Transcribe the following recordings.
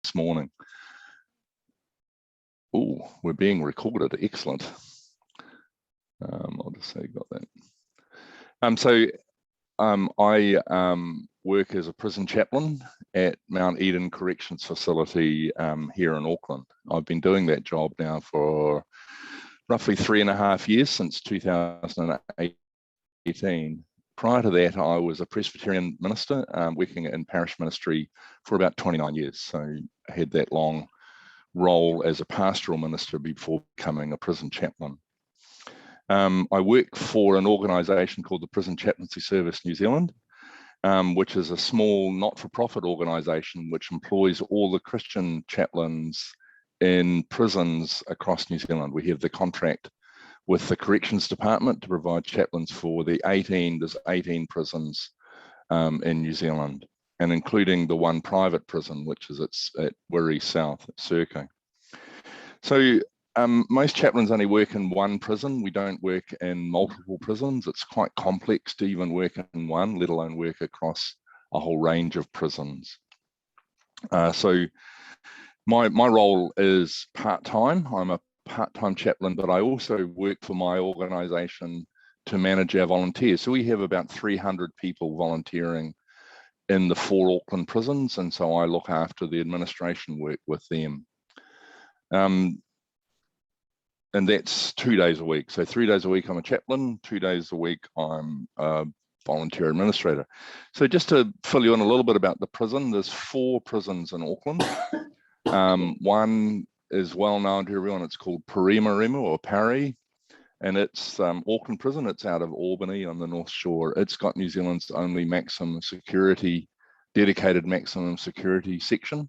this morning. Oh, we're being recorded. Excellent. I'll just say got that. I work as a prison chaplain at Mount Eden Corrections Facility here in Auckland. I've been doing that job now for roughly 3.5 years, since 2018. Prior to that, I was a Presbyterian minister working in parish ministry for about 29 years. So I had that long role as a pastoral minister before becoming a prison chaplain. I work for an organisation called the Prison Chaplaincy Service New Zealand, which is a small not-for-profit organisation which employs all the Christian chaplains in prisons across New Zealand. We have the contract with the Corrections Department to provide chaplains for there's 18 prisons in New Zealand, and including the one private prison, which is at Wiri South at Serco. So most chaplains only work in one prison. We don't work in multiple prisons. It's quite complex to even work in one, let alone work across a whole range of prisons. So my role is part-time. I'm a part-time chaplain, but I also work for my organisation to manage our volunteers. So we have about 300 people volunteering in the 4 Auckland prisons, and so I look after the administration work with them. And that's 2 days a week. So 3 days a week I'm a chaplain, 2 days a week I'm a volunteer administrator. So just to fill you in a little bit about the prison, there's 4 prisons in Auckland. One is well known to everyone. It's called Parimarimu or Parry, and it's Auckland Prison. It's out of Albany on the North Shore. It's got New Zealand's only maximum security, dedicated maximum security section,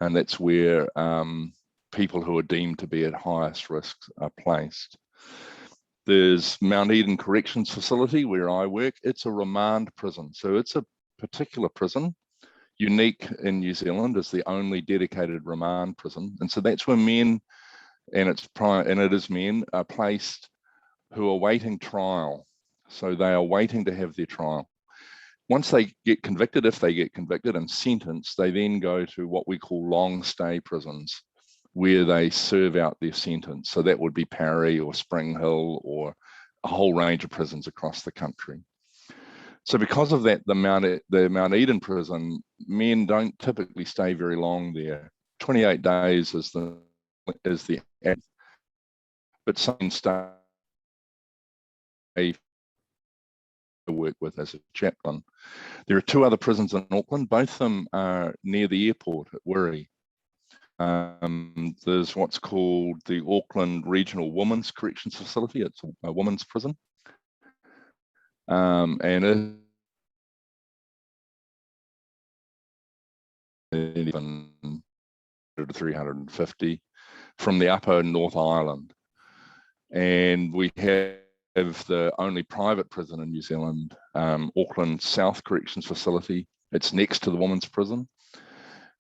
and that's where people who are deemed to be at highest risk are placed. There's Mount Eden Corrections Facility where I work. It's a remand prison, so it's a particular prison, unique in New Zealand as the only dedicated remand prison, and so that's where men, and it is men, are placed who are waiting trial. So they are waiting to have their trial. Once they get convicted, if they get convicted and sentenced, they then go to what we call long stay prisons, where they serve out their sentence. So that would be Parry or Spring Hill or a whole range of prisons across the country. So because of that, the Mount Eden prison, men don't typically stay very long there. 28 days is the but some stay to work with as a chaplain. There are 2 other prisons in Auckland. Both of them are near the airport at Wiri. There's what's called the Auckland Regional Women's Corrections Facility. It's a women's prison. And even 350 from the upper North Island. And we have the only private prison in New Zealand, Auckland South Corrections Facility. It's next to the women's prison.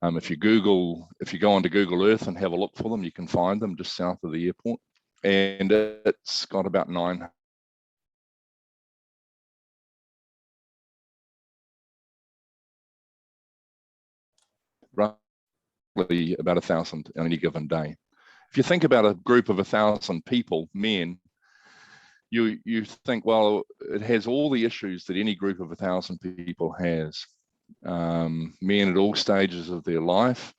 If you go onto Google Earth and have a look for them, you can find them just south of the airport. And it's got about 900. Roughly about 1,000 on any given day. If you think about a group of 1,000 people, men, you think, well, it has all the issues that any group of 1,000 people has. Men at all stages of their life,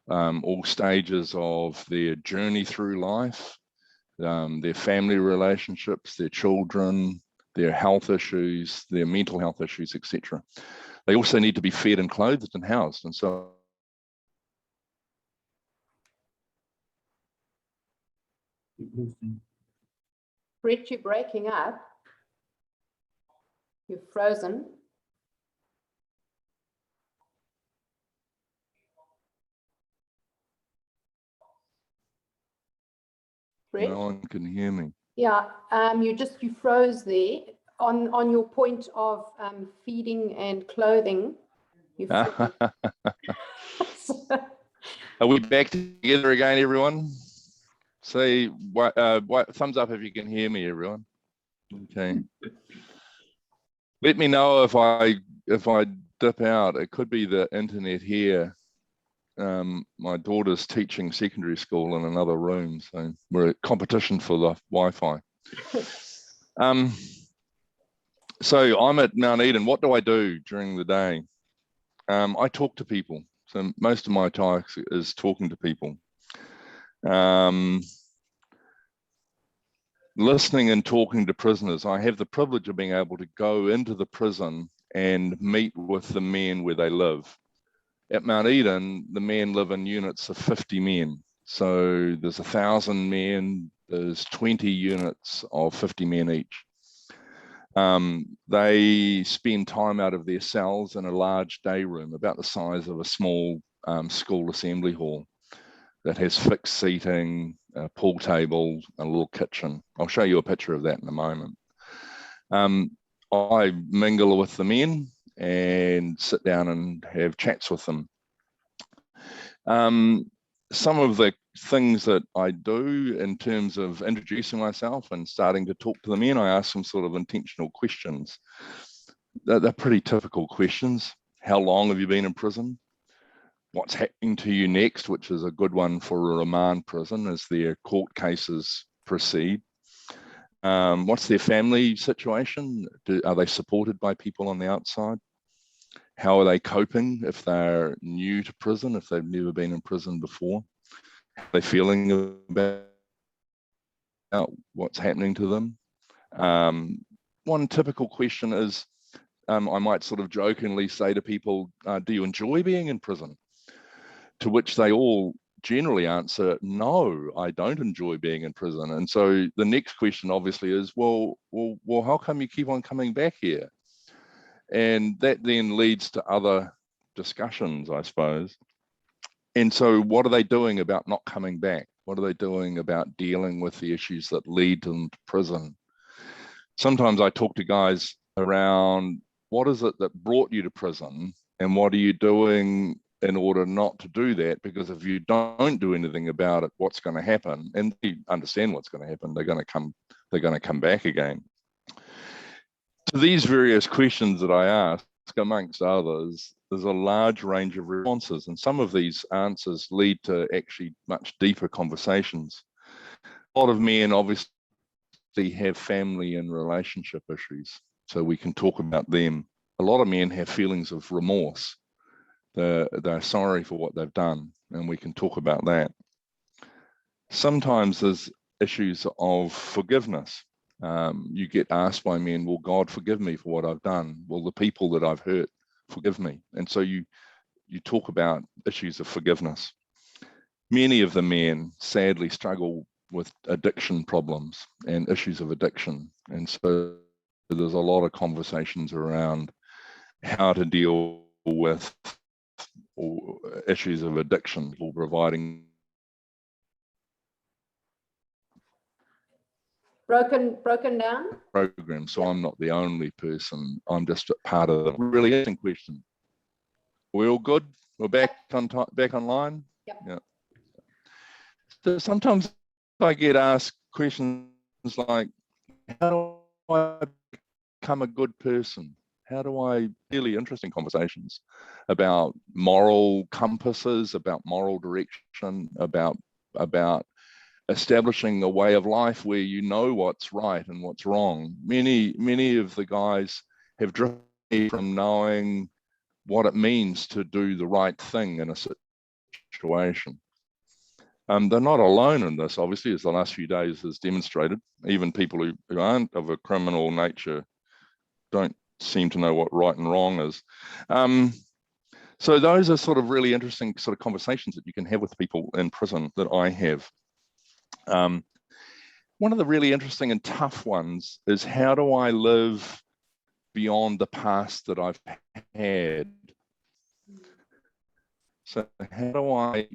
all stages of their journey through life, their family relationships, their children, their health issues, their mental health issues, etc. They also need to be fed and clothed and housed. And so Brett, you're breaking up. You're frozen. Brett? no one can hear me. Yeah, you froze there on your point of feeding and clothing. Are we back together again, everyone? Say thumbs up if you can hear me, everyone. Okay. Let me know if I dip out. It could be the internet here. My daughter's teaching secondary school in another room, so we're at competition for the Wi-Fi. So I'm at Mount Eden. What do I do during the day? I talk to people. So most of my task is talking to people. Listening and talking to prisoners. I have the privilege of being able to go into the prison and meet with the men where they live. At Mount Eden, the men live in units of 50 men. So there's 1,000 men, there's 20 units of 50 men each. They spend time out of their cells in a large day room, about the size of a small school assembly hall, that has fixed seating, a pool table, a little kitchen. I'll show you a picture of that in a moment. I mingle with the men and sit down and have chats with them. Some of the things that I do in terms of introducing myself and starting to talk to the men, I ask them sort of intentional questions. They're pretty typical questions. How long have you been in prison? What's happening to you next, which is a good one for a remand prison as their court cases proceed. What's their family situation? Are they supported by people on the outside? How are they coping if they're new to prison, if they've never been in prison before? How are they feeling about what's happening to them? One typical question is, I might sort of jokingly say to people, do you enjoy being in prison? To which they all generally answer, no, I don't enjoy being in prison. And so the next question obviously is, well, how come you keep on coming back here? And that then leads to other discussions, I suppose. And so what are they doing about not coming back? What are they doing about dealing with the issues that lead them to prison? Sometimes I talk to guys around, what is it that brought you to prison? And what are you doing in order not to do that? Because if you don't do anything about it, what's going to happen? And they understand what's going to happen. They're going to come back again. To these various questions that I ask, amongst others, there's a large range of responses, and some of these answers lead to actually much deeper conversations. A lot of men obviously have family and relationship issues, so we can talk about them. A lot of men have feelings of remorse. They're sorry for what they've done, and we can talk about that. Sometimes there's issues of forgiveness. You get asked by men, will God forgive me for what I've done? Will the people that I've hurt forgive me? And so you talk about issues of forgiveness. Many of the men sadly struggle with addiction problems and issues of addiction. And so there's a lot of conversations around how to deal with issues of addiction or providing broken down program. So I'm not the only person. I'm just a part of the really interesting question. We're all good? We're back on back online? Yep. Yeah. So sometimes I get asked questions like, how do I become a good person? How do I, really interesting conversations about moral compasses, about moral direction, about establishing a way of life where you know what's right and what's wrong. Many of the guys have drifted from knowing what it means to do the right thing in a situation. They're not alone in this, obviously, as the last few days has demonstrated. Even people who aren't of a criminal nature don't seem to know what right and wrong is. So those are sort of really interesting sort of conversations that you can have with people in prison that I have. One of the really interesting and tough ones is, how do I live beyond the past that I've had? So how do I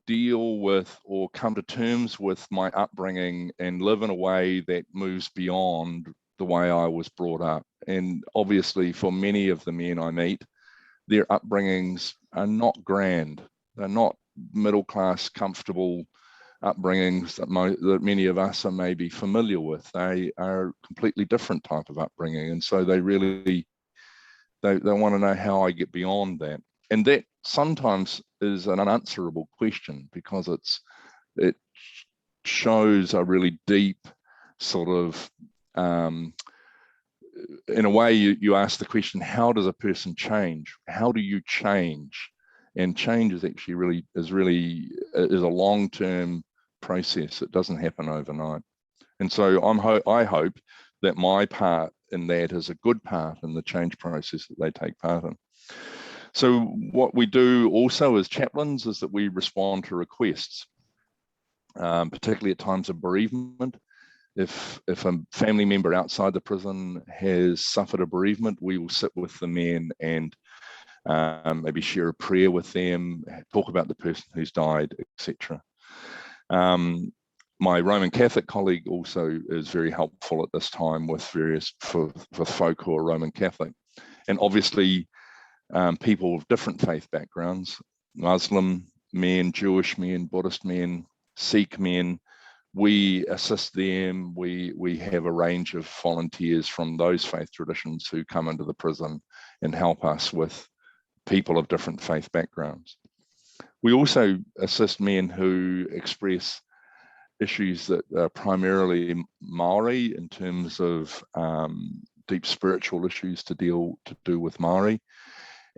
deal with or come to terms with my upbringing and live in a way that moves beyond the way I was brought up? And obviously for many of the men I meet, their upbringings are not grand. They're not middle-class, comfortable upbringings that many of us are maybe familiar with. They are a completely different type of upbringing. And so they want to know how I get beyond that. and that sometimes is an unanswerable question, because it shows a really deep sort of, in a way, you ask the question, how does a person change? How do you change? And change is actually is a long-term process. It doesn't happen overnight. And so I hope that my part in that is a good part in the change process that they take part in. So what we do also as chaplains is that we respond to requests, particularly at times of bereavement. If a family member outside the prison has suffered a bereavement, we will sit with the men and maybe share a prayer with them, talk about the person who's died, etc. My Roman Catholic colleague also is very helpful at this time with for folk who are Roman Catholic. And obviously, people of different faith backgrounds, Muslim men, Jewish men, Buddhist men, Sikh men, we assist them. We have a range of volunteers from those faith traditions who come into the prison and help us with people of different faith backgrounds. We also assist men who express issues that are primarily Maori in terms of deep spiritual issues to do with Maori,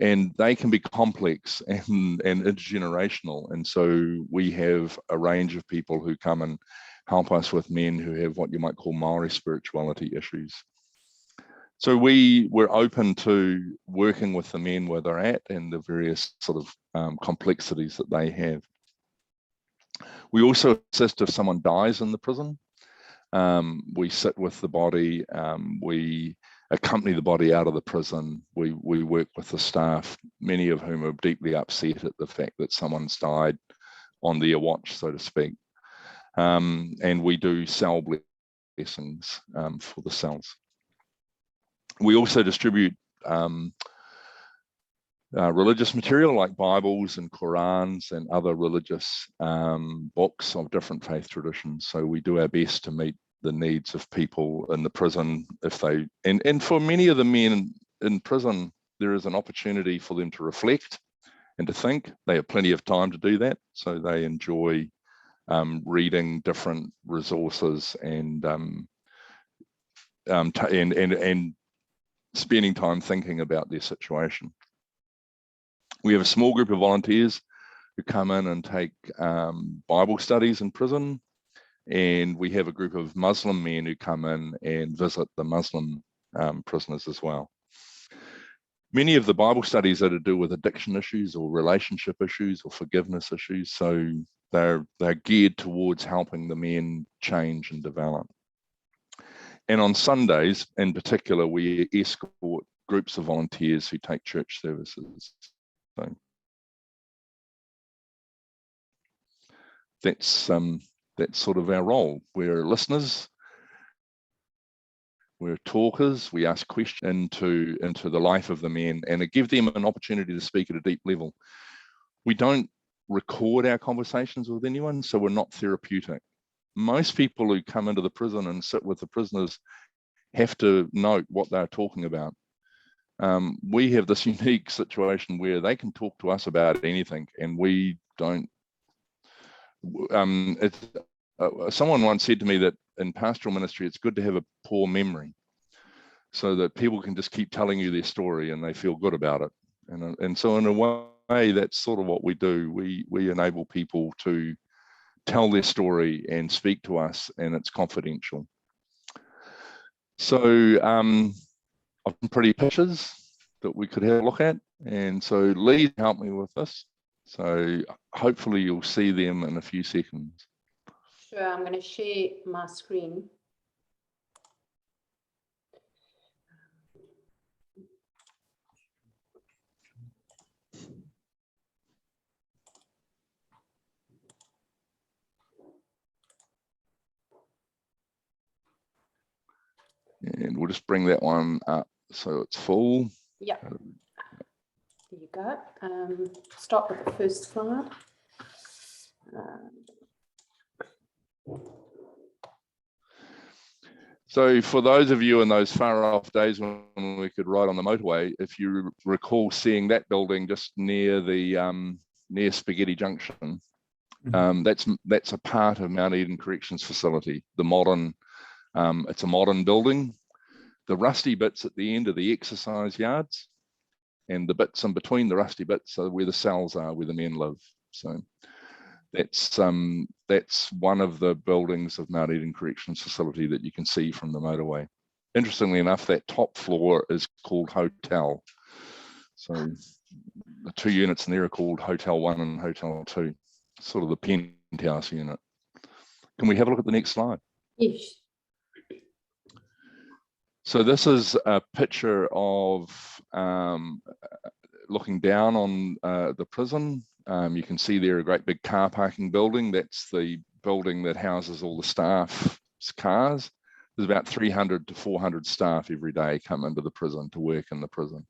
and they can be complex and intergenerational. And so we have a range of people who come and help us with men who have what you might call Maori spirituality issues. So we're open to working with the men where they're at and the various sort of complexities that they have. We also assist if someone dies in the prison. We sit with the body, we accompany the body out of the prison, we work with the staff, many of whom are deeply upset at the fact that someone's died on their watch, so to speak. And we do cell blessings for the cells. We also distribute religious material like Bibles and Qurans and other religious books of different faith traditions. So we do our best to meet the needs of people in the prison. And for many of the men in prison, there is an opportunity for them to reflect and to think. They have plenty of time to do that. So they enjoy reading different resources and spending time thinking about their situation. We have a small group of volunteers who come in and take Bible studies in prison, and we have a group of Muslim men who come in and visit the Muslim prisoners as well. Many of the Bible studies are to do with addiction issues or relationship issues or forgiveness issues, so they're geared towards helping the men change and develop. And on Sundays, in particular, we escort groups of volunteers who take church services. So that's sort of our role. We're listeners, we're talkers, we ask questions into the life of the men and give them an opportunity to speak at a deep level. We don't record our conversations with anyone, so we're not therapeutic. Most people who come into the prison and sit with the prisoners have to note what they're talking about. We have this unique situation where they can talk to us about anything, and we don't. Someone once said to me that in pastoral ministry, it's good to have a poor memory, so that people can just keep telling you their story and they feel good about it. And so in a way, that's sort of what we do. We enable people to tell their story and speak to us, and it's confidential. So I've got pretty pictures that we could have a look at. And so Lee helped me with this. So hopefully you'll see them in a few seconds. Sure, I'm going to share my screen. And we'll just bring that one up so it's full. Yeah. There you go. Start with the first slide. So for those of you in those far off days when we could ride on the motorway, if you recall seeing that building just near the near Spaghetti Junction, that's a part of Mount Eden Corrections Facility. The modern, it's a modern building. The rusty bits at the end are the exercise yards, and the bits in between the rusty bits are where the cells are, where the men live. So that's one of the buildings of Mount Eden Corrections Facility that you can see from the motorway. Interestingly enough, that top floor is called Hotel. So the two units in there are called Hotel 1 and Hotel 2, sort of the penthouse unit. Can we have a look at the next slide? Yes. So this is a picture of looking down on the prison. You can see there a great big car parking building. That's the building that houses all the staff's cars. There's about 300 to 400 staff every day come into the prison to work in the prison.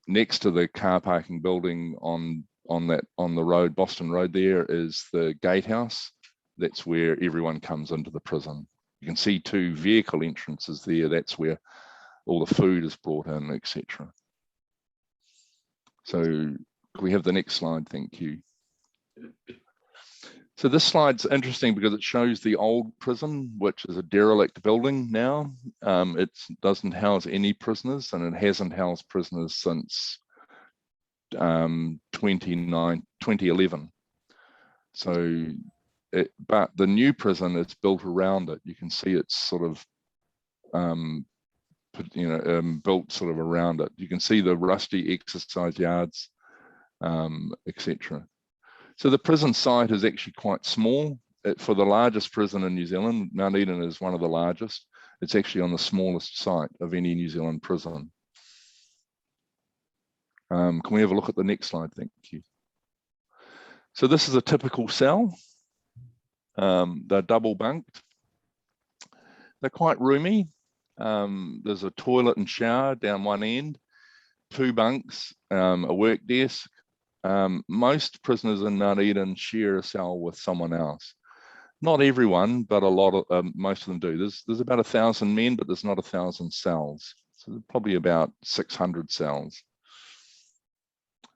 Next to the car parking building on the road, Boston Road, there is the gatehouse. That's where everyone comes into the prison. You can see two vehicle entrances there. That's where all the food is brought in, etc. So can we have the next slide? Thank you. So this slide's interesting because it shows the old prison, which is a derelict building now. It doesn't house any prisoners, and it hasn't housed prisoners since 2011. So, but the new prison is built around it. You can see it's sort of, built sort of around it. You can see the rusty exercise yards, etc. So the prison site is actually quite small. For the largest prison in New Zealand, Mount Eden is one of the largest. It's actually on the smallest site of any New Zealand prison. Can we have a look at the next slide? Thank you. So this is a typical cell. They're double bunked. They're quite roomy. There's a toilet and shower down one end, 2 bunks, a work desk. Most prisoners in Mount Eden share a cell with someone else. Not everyone, but a lot of most of them do. There's about 1,000 men, but there's not 1,000 cells. So probably about 600 cells.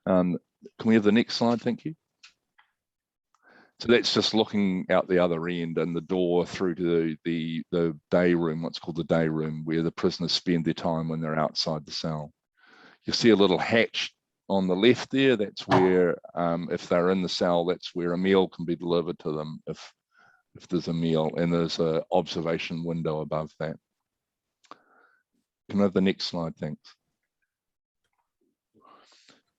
Can we have the next slide? Thank you. So that's just looking out the other end and the door through to the day room, what's called the day room, where the prisoners spend their time when they're outside the cell. You see a little hatch on the left there. That's where, if they're in the cell, that's where a meal can be delivered to them if there's a meal, and there's an observation window above that. Can I have the next slide? Thanks.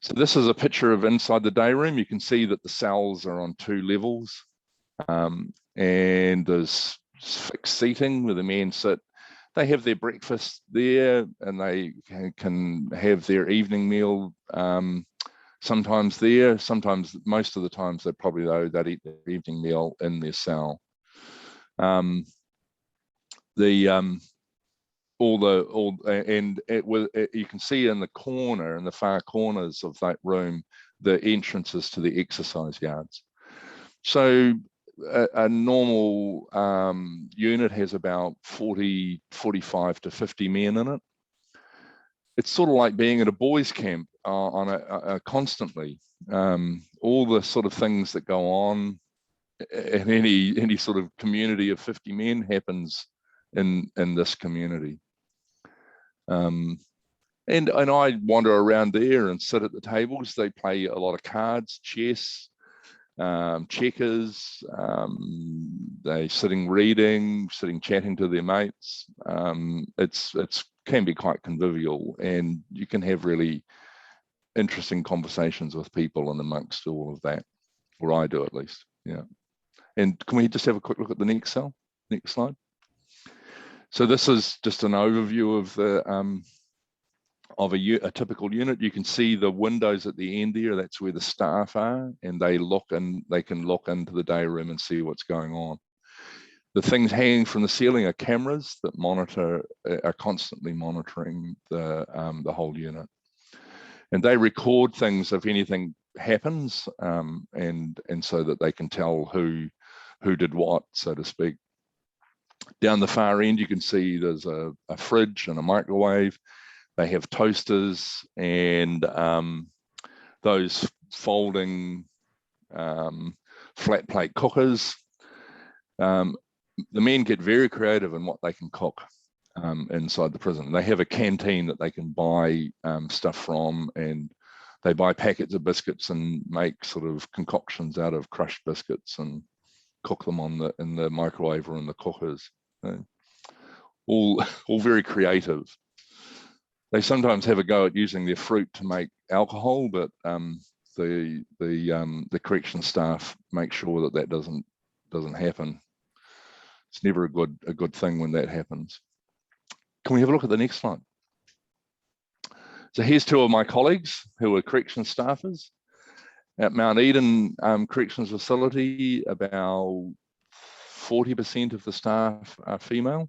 So this is a picture of inside the day room. You can see that the cells are on 2 levels, and there's fixed seating where the men sit. They have their breakfast there, and they can have their evening meal sometimes there. Sometimes, most of the times, they'd eat their evening meal in their cell. You can see in the corner, in the far corners of that room, the entrances to the exercise yards. So a normal unit has about 45 to 50 men in it. It's sort of like being at a boys' camp constantly. All the sort of things that go on in any sort of community of 50 men happens in this community. And I wander around there and sit at the tables. They play a lot of cards, chess, checkers. They sitting reading, chatting to their mates. It's can be quite convivial, and you can have really interesting conversations with people and amongst all of that, or I do at least. Yeah. And can we just have a quick look at the next cell? Next slide. So this is just an overview of the a typical unit. You can see the windows at the end there. That's where the staff are, and they can look into the day room and see what's going on. The things hanging from the ceiling are cameras that are constantly monitoring the whole unit, and they record things if anything happens, and so that they can tell who did what, so to speak. Down the far end, you can see there's a fridge and a microwave. They have toasters and those folding flat plate cookers. The men get very creative in what they can cook inside the prison. They have a canteen that they can buy stuff from, and they buy packets of biscuits and make sort of concoctions out of crushed biscuits and cook them in the microwave or in the cookers. All very creative. They sometimes have a go at using their fruit to make alcohol, but the correction staff make sure that doesn't happen. It's never a good thing when that happens. Can we have a look at the next slide? So here's two of my colleagues who are correction staffers at Mount Eden Corrections Facility. About 40% of the staff are female.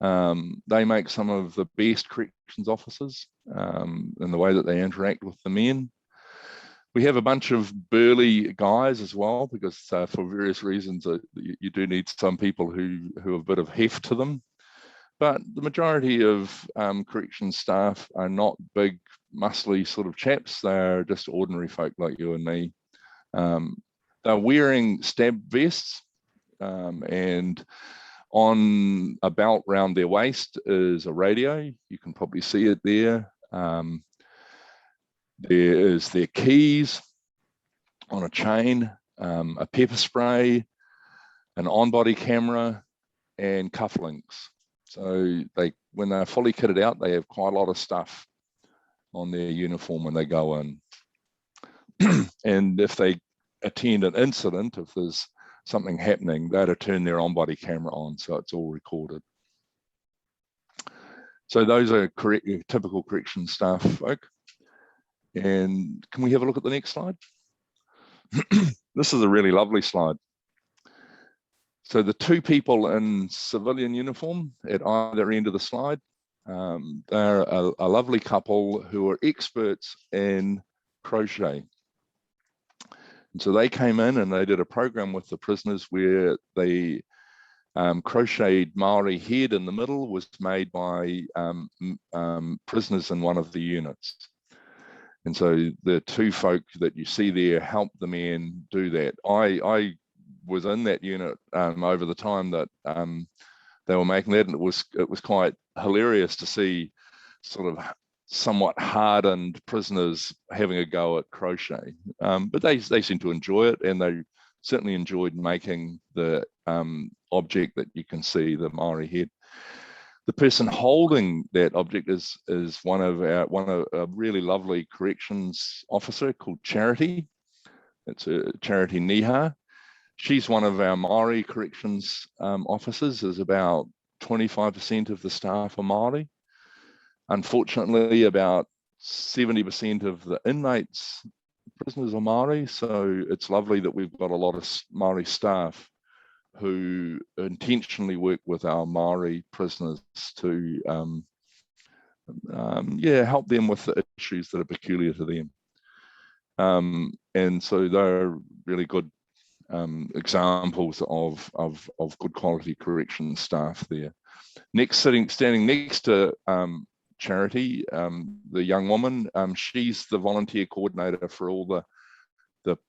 They make some of the best corrections officers in the way that they interact with the men. We have a bunch of burly guys as well, because for various reasons you do need some people who have a bit of heft to them. But the majority of corrections staff are not big, muscly sort of chaps. They're just ordinary folk like you and me. They're wearing stab vests, and on a belt round their waist is a radio. You can probably see it there. There is their keys on a chain, a pepper spray, an on-body camera, and cufflinks. So when they're fully kitted out, they have quite a lot of stuff on their uniform when they go in. And if they attend an incident, if there's something happening, they'd turn their on-body camera on, so it's all recorded. So those are typical correction staff folk. And can we have a look at the next slide? This is a really lovely slide. So the two people in civilian uniform at either end of the slide, they're a lovely couple who are experts in crochet. And so they came in and they did a program with the prisoners where they crocheted Maori head in the middle was made by prisoners in one of the units. And so the two folk that you see there helped the men do that. I was in that unit over the time that they were making that, and it was quite hilarious to see sort of somewhat hardened prisoners having a go at crochet. But they seem to enjoy it, and they certainly enjoyed making the object that you can see, the Maori head. The person holding that object is one of a really lovely corrections officer called Charity. It's a Charity Niha. She's one of our Maori corrections officers. There's about 25% of the staff are Maori. Unfortunately, about 70% of the inmates, prisoners are Maori. So it's lovely that we've got a lot of Maori staff who intentionally work with our Maori prisoners to help them with the issues that are peculiar to them. And so they're really good examples of good quality correction staff there. Standing next to Charity, the young woman, she's the volunteer coordinator for all the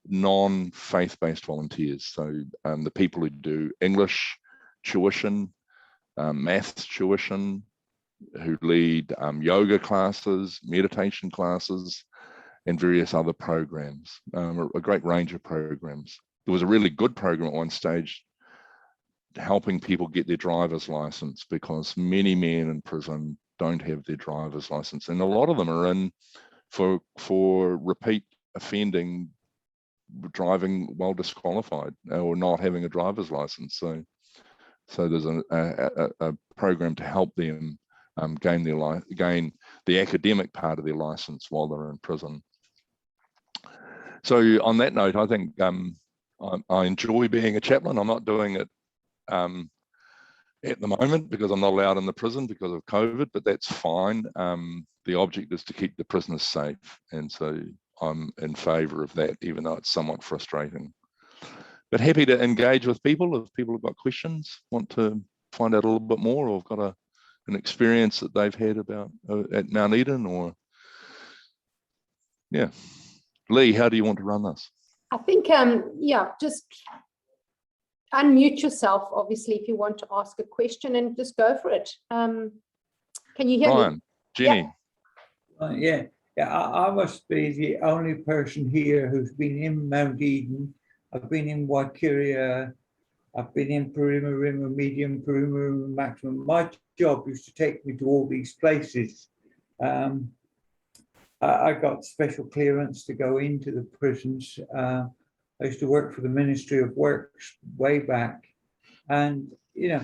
non-faith-based volunteers. So the people who do English tuition, maths tuition, who lead yoga classes, meditation classes, and various other programs, a great range of programs. There was a really good program at one stage helping people get their driver's license, because many men in prison don't have their driver's license, and a lot of them are in for repeat offending, driving while disqualified or not having a driver's license. So there's a program to help them gain the academic part of their license while they're in prison. So on that note, I think I enjoy being a chaplain. I'm not doing it at the moment because I'm not allowed in the prison because of COVID, but that's fine. The object is to keep the prisoners safe, and so I'm in favour of that, even though it's somewhat frustrating. but happy to engage with people if people have got questions, want to find out a little bit more, or have got an experience that they've had about at Mount Eden, or yeah. Lee, how do you want to run this? I think, yeah, just unmute yourself, obviously, if you want to ask a question, and just go for it. Can you hear Brian, me? Jenny. Yeah, I must be the only person here who's been in Mount Eden. I've been in Waikuria, I've been in Perimeter, medium, perimeter, maximum. My job used to take me to all these places. I got special clearance to go into the prisons. I used to work for the Ministry of Works way back. And, you know,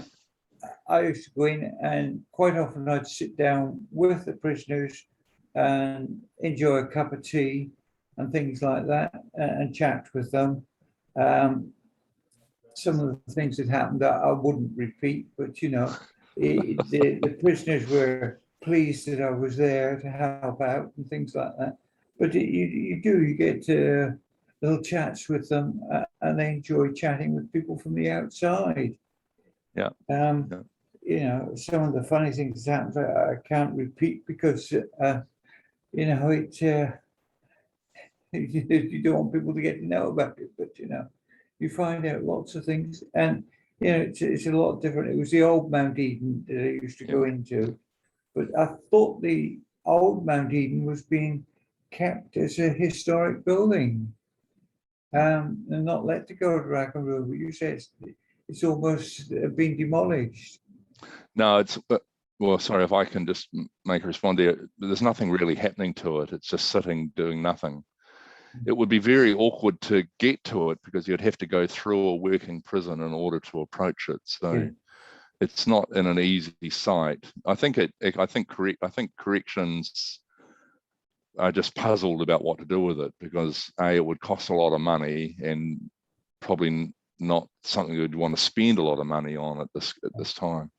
I used to go in, and quite often I'd sit down with the prisoners and enjoy a cup of tea and things like that, and chat with them. Some of the things that happened that I wouldn't repeat, but you know, the prisoners were pleased that I was there to help out and things like that. But you get little chats with them, and they enjoy chatting with people from the outside. Yeah. You know, some of the funny things that happened, I can't repeat because you know, it you don't want people to get to know about it, but you know, you find out lots of things, and you know, it's a lot different. It was the old Mount Eden that I used to go into, but I thought the old Mount Eden was being kept as a historic building, and not let to go to rack and ruin. But you say it's almost been demolished. No, it's well, sorry if I can just make a respond there. There's nothing really happening to it. It's just sitting doing nothing. It would be very awkward to get to it because you'd have to go through a working prison in order to approach it. So it's not in an easy site. I think corrections are just puzzled about what to do with it because it would cost a lot of money and probably not something you'd want to spend a lot of money on at this time.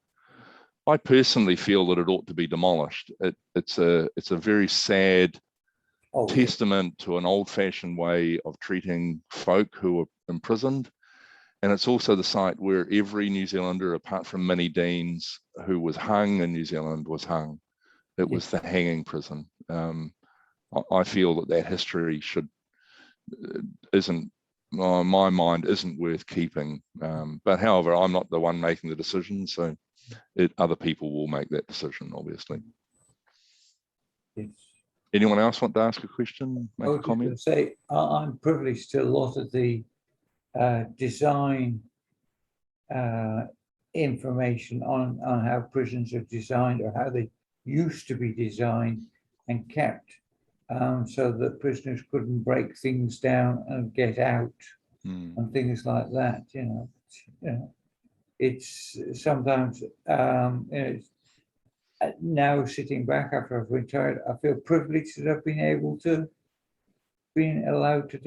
I personally feel that it ought to be demolished. It's a very sad testament to an old-fashioned way of treating folk who are imprisoned, and it's also the site where every New Zealander, apart from Minnie Deans, who was hung in New Zealand, was hung. It was the hanging prison. I feel that history isn't, in my mind, isn't worth keeping. But however, I'm not the one making the decision, so other people will make that decision, obviously. Yes. Anyone else want to ask a question, make a comment? Say, I'm privileged to a lot of the design information on how prisons are designed or how they used to be designed and kept, so that prisoners couldn't break things down and get out and things like that. You know, it's sometimes you know, it's, now sitting back after I've retired, I feel privileged that I've been allowed to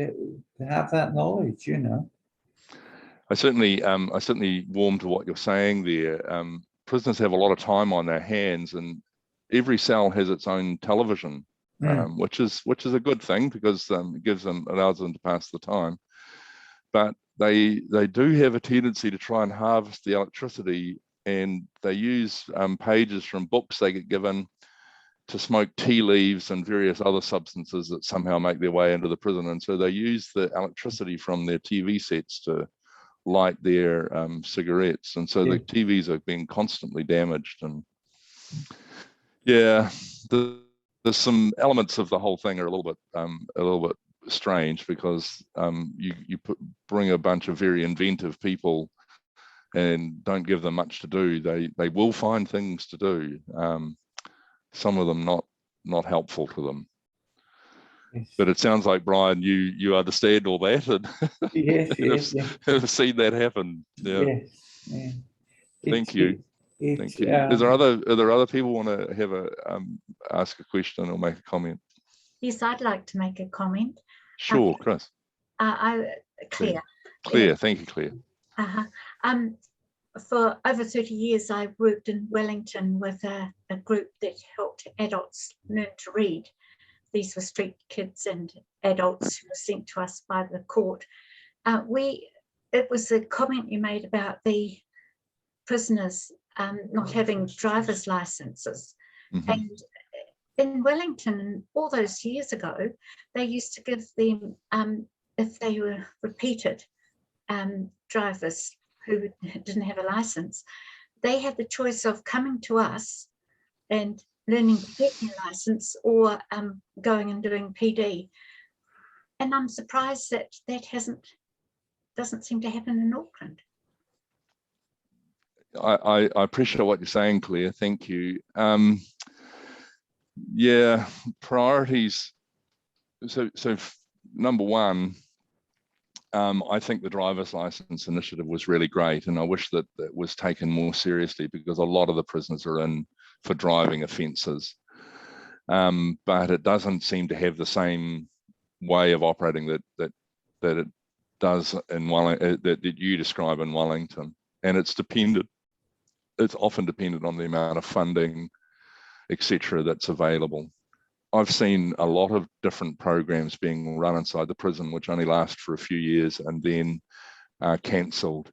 have that knowledge, you know. I certainly warm to what you're saying there. Prisoners have a lot of time on their hands, and every cell has its own television, which is a good thing because it allows them to pass the time. But they do have a tendency to try and harvest the electricity, and they use pages from books they get given to smoke tea leaves and various other substances that somehow make their way into the prison. And so they use the electricity from their TV sets to light their cigarettes. And so the TVs are being constantly damaged. And yeah, there's some elements of the whole thing are a little bit strange because you bring a bunch of very inventive people and don't give them much to do. They will find things to do. Some of them not helpful to them. But it sounds like, Brian, you understand all that and have seen that happen. Yeah. Yes. Thank you. Thank you. Are there other people want to have ask a question or make a comment? Yes, I'd like to make a comment. Sure, Chris. Claire. Claire, thank you, Claire. For over 30 years, I've worked in Wellington with a group that helped adults learn to read. These were street kids and adults who were sent to us by the court. We it was a comment you made about the prisoners not having driver's licenses. Mhm. And in Wellington, all those years ago, they used to give them, if they were repeated drivers who didn't have a license, they had the choice of coming to us and learning to get their license, or going and doing PD. And I'm surprised that that doesn't seem to happen in Auckland. I appreciate what you're saying, Claire. Thank you. Yeah, priorities. So number one, I think the driver's license initiative was really great, and I wish that that was taken more seriously, because a lot of the prisoners are in for driving offences, but it doesn't seem to have the same way of operating that it does in that you describe in Wellington, and it's often dependent on the amount of funding, etc., that's available. I've seen a lot of different programs being run inside the prison, which only last for a few years and then cancelled.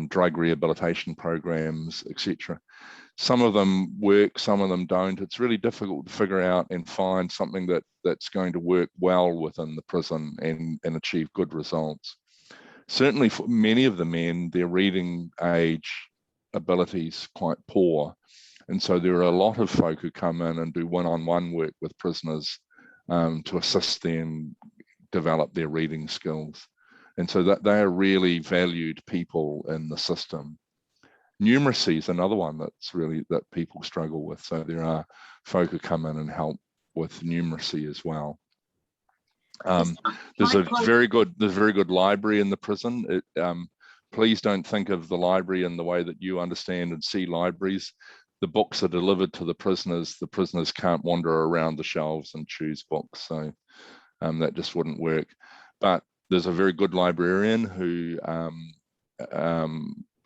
Drug rehabilitation programs, etc. Some of them work, some of them don't. It's really difficult to figure out and find something that's going to work well within the prison and achieve good results. Certainly for many of the men, their reading age abilities quite poor. And so there are a lot of folk who come in and do one-on-one work with prisoners to assist them develop their reading skills. And so that they are really valued people in the system. Numeracy is another one that people struggle with. So there are folk who come in and help with numeracy as well. There's a very good library in the prison. Please don't think of the library in the way that you understand and see libraries. The books are delivered to the prisoners. The prisoners can't wander around the shelves and choose books. So that just wouldn't work. But there's a very good librarian who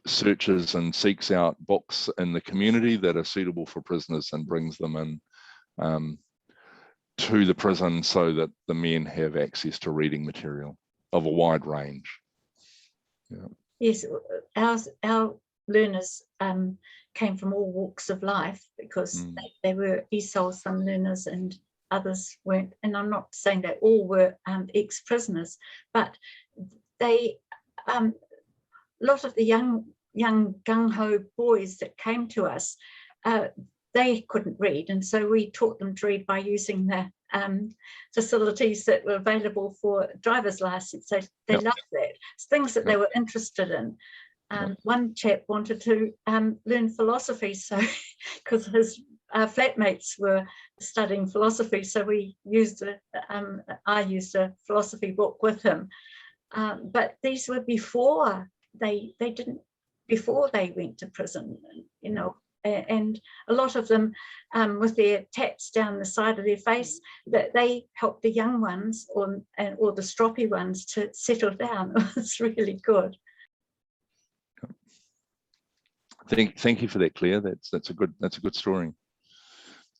searches and seeks out books in the community that are suitable for prisoners and brings them in to the prison so that the men have access to reading material of a wide range. Yeah. Yes, our learners came from all walks of life, because they were ESOL, some learners, and others weren't. And I'm not saying they all were ex-prisoners, but they, a lot of the young gung-ho boys that came to us, they couldn't read, and so we taught them to read by using the facilities that were available for driver's license. So they loved that. It's things that they were interested in. One chap wanted to learn philosophy, so because his flatmates were studying philosophy, so I used a philosophy book with him. But these were before they went to prison, you know. And a lot of them with their tats down the side of their face, that they helped the young ones or the stroppy ones to settle down. It was really good. Thank you for that, Claire. That's a good story.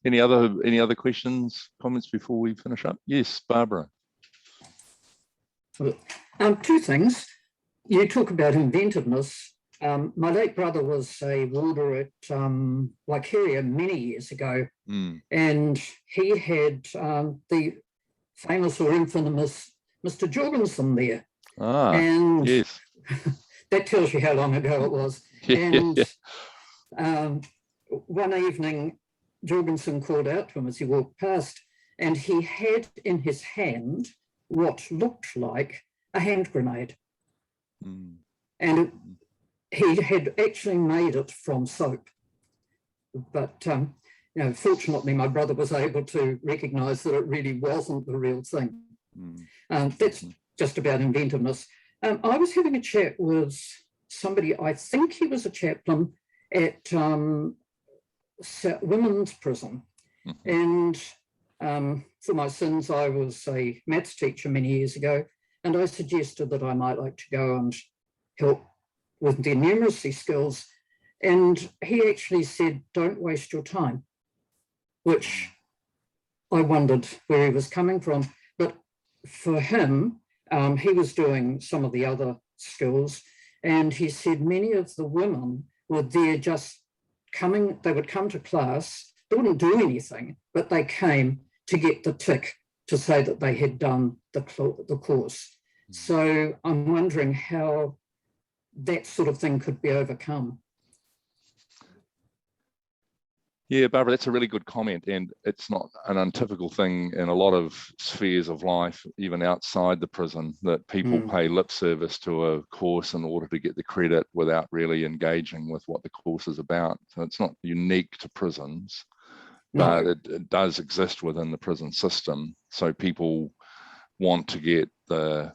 Any other questions, comments before we finish up? Yes, Barbara. Two things. You talk about inventiveness. My late brother was a warder at Waikeria many years ago, and he had the famous or infamous Mr. Jorgensen there. And yes. That tells you how long ago it was. And one evening, Jorgensen called out to him as he walked past, and he had in his hand what looked like a hand grenade. And he had actually made it from soap. But fortunately, my brother was able to recognise that it really wasn't the real thing. That's just about inventiveness. I was having a chat with somebody, I think he was a chaplain at women's prison. And for my sins, I was a maths teacher many years ago, and I suggested that I might like to go and help with their numeracy skills. And he actually said, don't waste your time, which I wondered where he was coming from. But for him, he was doing some of the other skills. And he said many of the women were there just coming, they would come to class, they wouldn't do anything, but they came to get the tick to say that they had done the course. So I'm wondering how that sort of thing could be overcome. Yeah, Barbara, that's a really good comment, and it's not an untypical thing in a lot of spheres of life, even outside the prison, that people pay lip service to a course in order to get the credit without really engaging with what the course is about. So it's not unique to prisons, but it does exist within the prison system. So people want to get the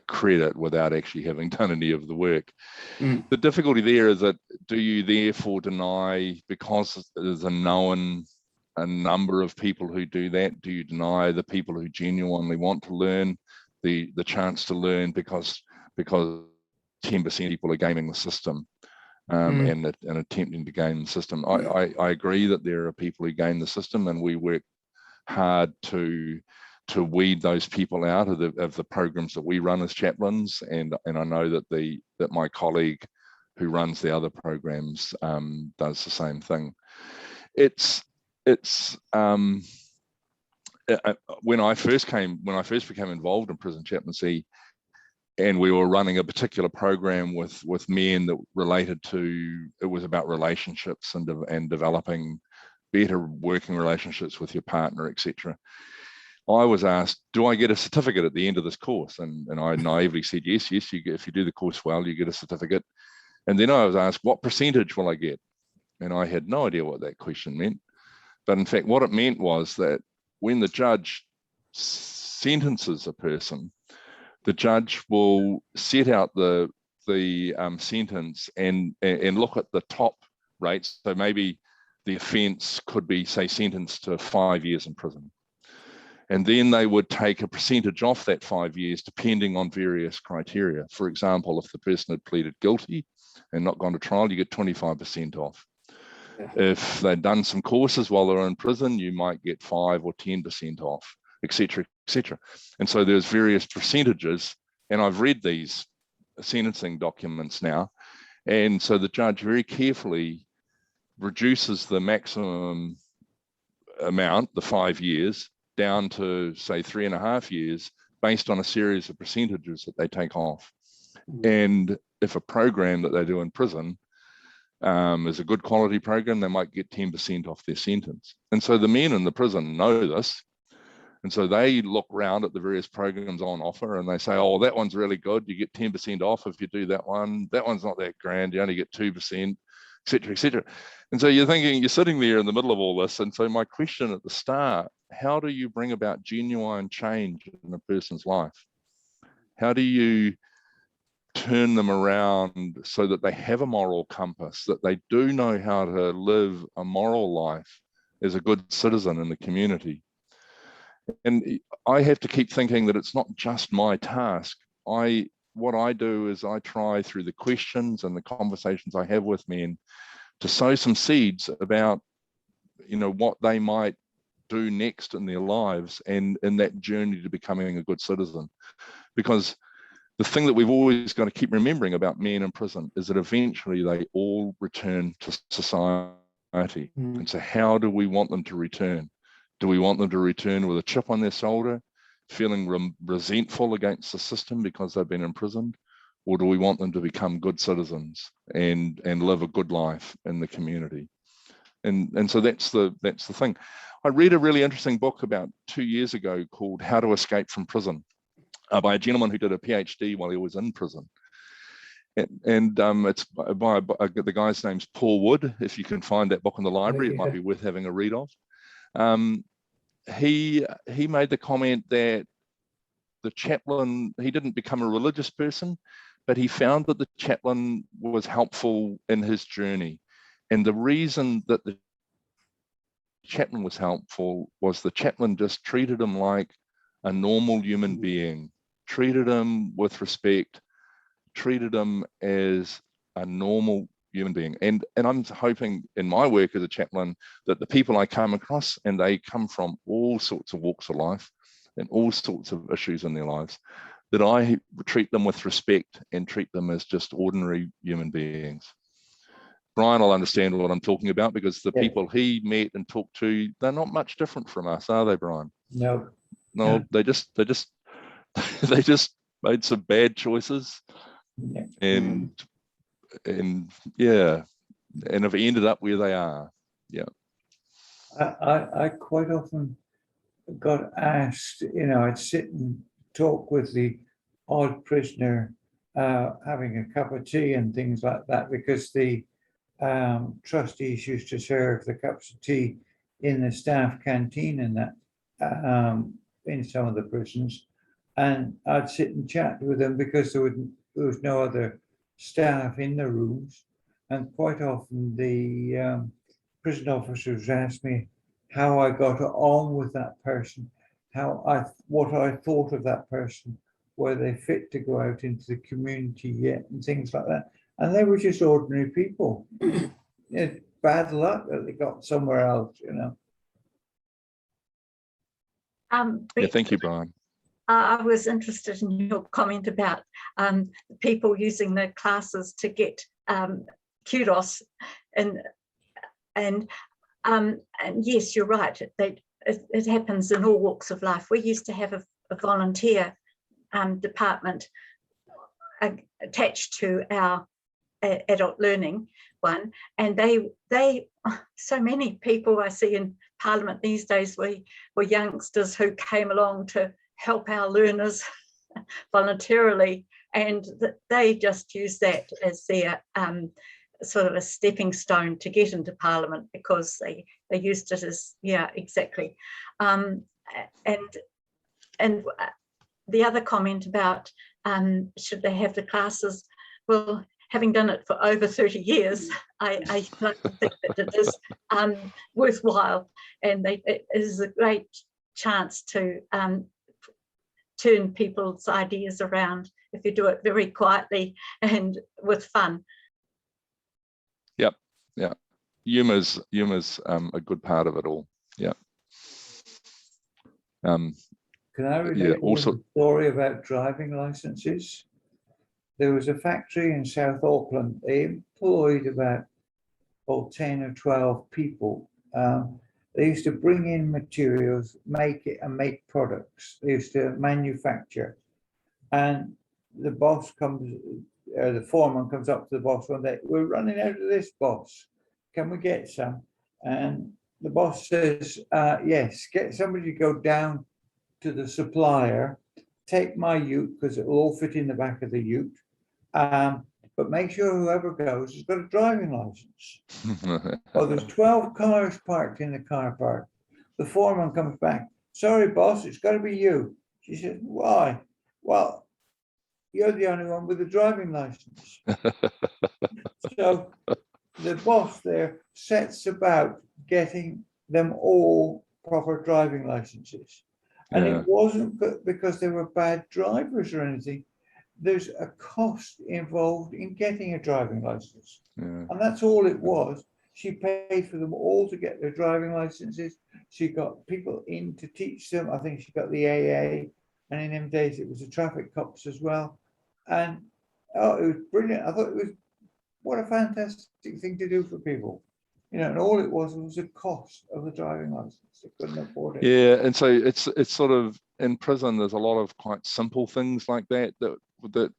credit without actually having done any of the work. The difficulty there is that, do you therefore deny, because there's a number of people who do that, do you deny the people who genuinely want to learn the chance to learn because 10% people are gaming the system and attempting to game the system? I agree that there are people who game the system, and we work hard to weed those people out of the programs that we run as chaplains, and I know that my colleague who runs the other programs does the same thing. When I first became involved in prison chaplaincy, and we were running a particular program with men that related to, it was about relationships and developing better working relationships with your partner, etc. I was asked, do I get a certificate at the end of this course? And I naively said, yes, if you do the course well, you get a certificate. And then I was asked, what percentage will I get? And I had no idea what that question meant. But in fact, what it meant was that when the judge sentences a person, the judge will set out the sentence and look at the top rates. So maybe the offence could be, say, sentenced to 5 years in prison. And then they would take a percentage off that 5 years, depending on various criteria. For example, if the person had pleaded guilty and not gone to trial, you get 25% off. If they'd done some courses while they were in prison, you might get 5 or 10% off, etc., etc. And so there's various percentages, and I've read these sentencing documents now. And so the judge very carefully reduces the maximum amount, the 5 years, down to, say, 3.5 years, based on a series of percentages that they take off. And if a program that they do in prison is a good quality program, they might get 10% off their sentence. And so the men in the prison know this. And so they look around at the various programs on offer and they say, oh, that one's really good. You get 10% off if you do that one. That one's not that grand. You only get 2%, etc., etc. And so you're thinking, you're sitting there in the middle of all this. And so my question at the start, how do you bring about genuine change in a person's life? How do you turn them around so that they have a moral compass, that they do know how to live a moral life as a good citizen in the community? And I have to keep thinking that it's not just my task. What I do is I try, through the questions and the conversations I have with men, to sow some seeds about, what they might do next in their lives and in that journey to becoming a good citizen. Because the thing that we've always got to keep remembering about men in prison is that eventually they all return to society. And so how do we want them to return? Do we want them to return with a chip on their shoulder, feeling resentful against the system because they've been imprisoned? Or do we want them to become good citizens and live a good life in the community? And so that's the thing. I read a really interesting book about 2 years ago called How to Escape from Prison by a gentleman who did a PhD while he was in prison. And it's by the guy's name's Paul Wood. If you can find that book in the library, it might be worth having a read of. He made the comment that the chaplain, he didn't become a religious person, but he found that the chaplain was helpful in his journey. And the reason that the chaplain was helpful was the chaplain just treated him like a normal human being, treated him with respect, treated him as a normal human being. And I'm hoping in my work as a chaplain that the people I come across, and they come from all sorts of walks of life and all sorts of issues in their lives, that I treat them with respect and treat them as just ordinary human beings. Brian will understand what I'm talking about, because the people he met and talked to, they're not much different from us, are they, Brian? No. No, they just they just made some bad choices, Yeah. and yeah, and have ended up where they are. Yeah. I quite often got asked, you know, I'd sit and talk with the odd prisoner, having a cup of tea and things like that, because the trustees used to serve the cups of tea in the staff canteen and that, in some of the prisons. And I'd sit and chat with them because there was no other staff in the rooms. And quite often the prison officers asked me how I got on with that person, what I thought of that person, were they fit to go out into the community yet, and things like that. And they were just ordinary people. It's bad luck that they got somewhere else, you know. Yeah, thank you, Brian. I was interested in your comment about people using the classes to get kudos, and yes, you're right. It happens in all walks of life. We used to have a volunteer department attached to our adult learning one, and they so many people I see in Parliament these days were youngsters who came along to help our learners voluntarily, and they just use that as their sort of a stepping stone to get into Parliament, because they used it as, yeah, exactly. And the other comment about should they have the classes, well, having done it for over 30 years, I like to think that it is worthwhile, and it is a great chance to turn people's ideas around if you do it very quietly and with fun. Yep, yeah. Humor's a good part of it all. Yeah. Can I relate a story about driving licenses? There was a factory in South Auckland. They employed about 10 or 12 people. They used to bring in materials, make it, and make products. They used to manufacture. And the boss comes, or the foreman comes up to the boss one day, "We're running out of this, boss. Can we get some?" And the boss says, "Yes, get somebody to go down to the supplier, take my ute, because it will all fit in the back of the ute. But make sure whoever goes has got a driving license." Well, there's 12 cars parked in the car park. The foreman comes back, "Sorry, boss, it's got to be you." She says, "Why?" "Well, you're the only one with a driving license." So the boss there sets about getting them all proper driving licenses. And it wasn't because they were bad drivers or anything. There's a cost involved in getting a driving license. And that's all it was. She paid for them all to get their driving licenses. She got people in to teach them. I think she got the AA, and in them days it was the traffic cops as well. And oh, it was brilliant. I thought it was, what a fantastic thing to do for people. You know, and all it was the cost of the driving license. They couldn't afford it. Yeah, and so it's sort of, in prison, there's a lot of quite simple things like that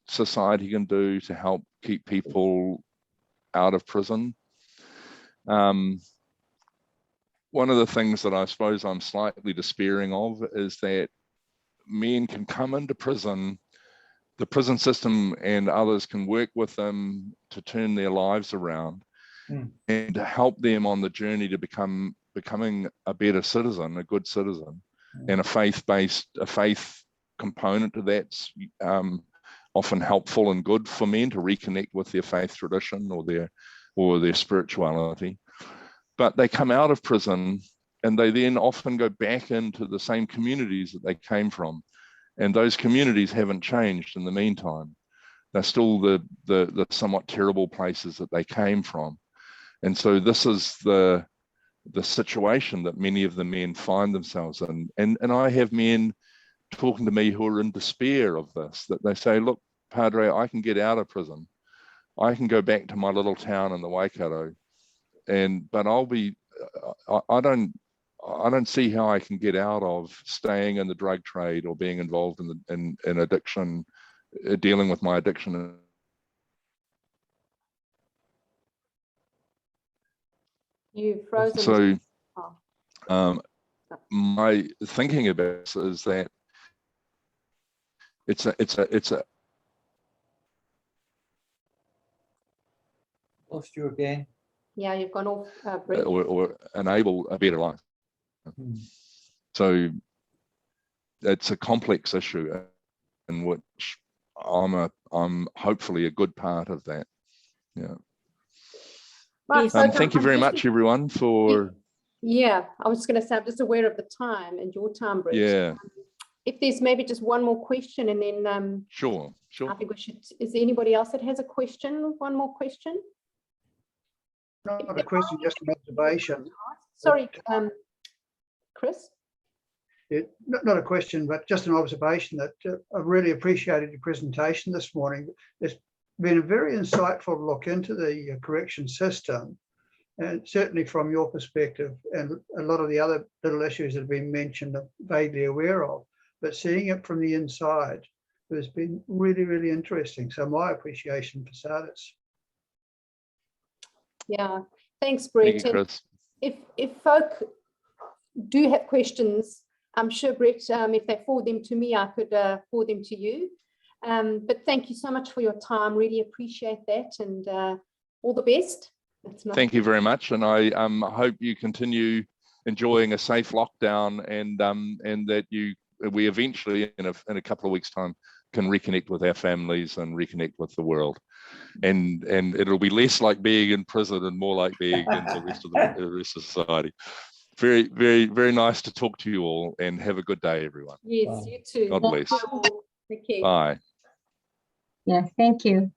society can do to help keep people out of prison. One of the things that I suppose I'm slightly despairing of is that men can come into prison, the prison system and others can work with them to turn their lives around and to help them on the journey to becoming a better citizen, a good citizen, and a faith component to that's often helpful and good for men to reconnect with their faith tradition or their spirituality. But they come out of prison and they then often go back into the same communities that they came from. And those communities haven't changed in the meantime. They're still the somewhat terrible places that they came from. And so this is the situation that many of the men find themselves in. And I have men talking to me who are in despair of this, that they say, look, Padre, I can get out of prison. I can go back to my little town in the Waikato, but I'll be, I don't see how I can get out of staying in the drug trade or being involved in addiction, dealing with my addiction. You've frozen. So Oh. my thinking about this is that it's a Lost you again. Yeah, you've gone off. Brett. or enable a better life. So it's a complex issue in which I'm hopefully a good part of that. Yeah. Right, so Thank you very much, everyone, for. Yeah, I was going to say, I'm just aware of the time and your time, Brett. Yeah. If there's maybe just one more question, and then Sure. I think we should. Is there anybody else that has a question? One more question? Not a question, just an observation. Sorry, Chris. Not a question, but just an observation that I really appreciated your presentation this morning. It's been a very insightful look into the correction system, and certainly from your perspective, and a lot of the other little issues that have been mentioned, I'm vaguely aware of, but seeing it from the inside has been really, really interesting. So my appreciation for SARDIS. Yeah, thanks, Brett. Thank you, Chris. If folk do have questions, I'm sure, Brett, if they forward them to me, I could forward them to you. But thank you so much for your time. Really appreciate that, and all the best. Thank you very much, and I hope you continue enjoying a safe lockdown, and that we eventually in a couple of weeks' time can reconnect with our families and reconnect with the world, and it'll be less like being in prison and more like being in the rest of society. Very, very, very nice to talk to you all, and have a good day, everyone. Yes, you too. God bless. Take care. Bye. Yeah, thank you.